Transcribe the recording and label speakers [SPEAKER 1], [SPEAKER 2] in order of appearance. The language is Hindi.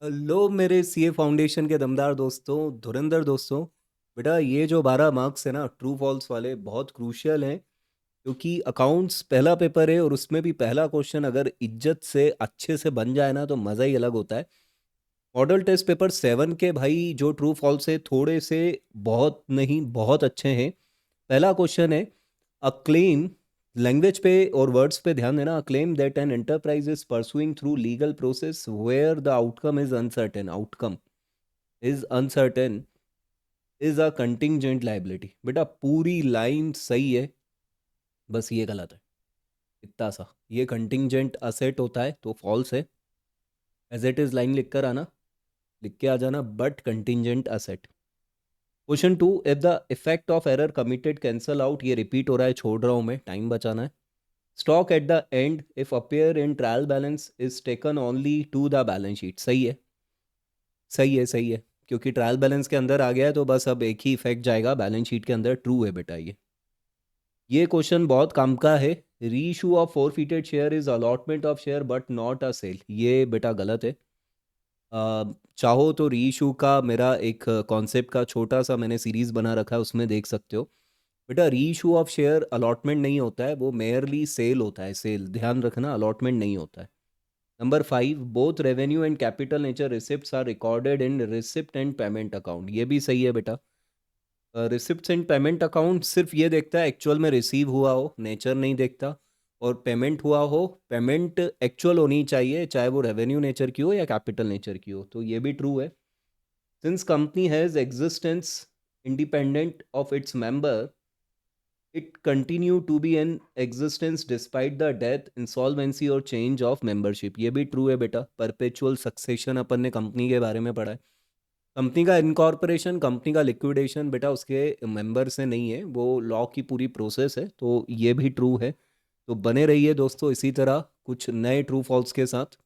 [SPEAKER 1] लो मेरे सीए फाउंडेशन के दमदार दोस्तों, धुरंधर दोस्तों। बेटा ये जो 12 मार्क्स है ना, ट्रू फॉल्स वाले, बहुत क्रूशियल हैं। क्योंकि अकाउंट्स पहला पेपर है और उसमें भी पहला क्वेश्चन अगर इज्जत से अच्छे से बन जाए ना तो मज़ा ही अलग होता है। मॉडल टेस्ट पेपर 7 के भाई जो ट्रू फॉल्स है थोड़े से, बहुत नहीं बहुत अच्छे हैं। पहला क्वेश्चन है, अ क्लेम, लैंग्वेज पे और वर्ड्स पे ध्यान देना। A claim that an enterprise is pursuing through legal process where the outcome is uncertain, outcome is uncertain is a contingent liability. बेटा पूरी लाइन सही है, बस ये गलत है। इतना सा, ये कंटिंजेंट असेट होता है तो फॉल्स है। एज इट इज लाइन लिख कर आना, लिख के आ जाना, but contingent asset. Question 2, if the effect of error committed cancel out, ये रिपीट हो रहा है, छोड़ रहा हूँ मैं, टाइम बचाना है। Stock at the end if appear in trial balance is taken only to the balance sheet, सही है, सही है, सही है। क्योंकि ट्रायल बैलेंस के अंदर आ गया है तो बस अब एक ही इफेक्ट जाएगा बैलेंस शीट के अंदर, ट्रू है बेटा ये क्वेश्चन बहुत काम का है। Reissue of forfeited share is allotment of share but not a sale, ये बेटा गलत है। चाहो तो री इशू का मेरा एक कॉन्सेप्ट का छोटा सा मैंने सीरीज बना रखा है, उसमें देख सकते हो। बेटा री इशू ऑफ शेयर अलॉटमेंट नहीं होता है, वो मेयरली सेल होता है, सेल, ध्यान रखना, अलॉटमेंट नहीं होता है। Number 5, both revenue and capital nature receipts are recorded in receipt and payment account, ये भी सही है बेटा। रिसिप्ट्स एंड पेमेंट अकाउंट सिर्फ ये देखता है एक्चुअल में रिसीव हुआ हो, नेचर नहीं देखता। और पेमेंट हुआ हो, पेमेंट एक्चुअल होनी चाहिए, चाहे वो रेवेन्यू नेचर की हो या कैपिटल नेचर की हो, तो ये भी ट्रू है। Since company has existence independent of its member, it continue to be an existence despite the death, insolvency और चेंज ऑफ मेंबरशिप, ये भी ट्रू है बेटा। परपेचुअल सक्सेशन अपन ने कंपनी के बारे में पढ़ा है। कंपनी का इनकॉर्पोरेशन, कंपनी का लिक्विडेशन बेटा उसके मेंबर से नहीं है, वो लॉ की पूरी प्रोसेस है, तो ये भी ट्रू है। तो बने रहिए दोस्तों इसी तरह कुछ नए ट्रू फॉल्स के साथ।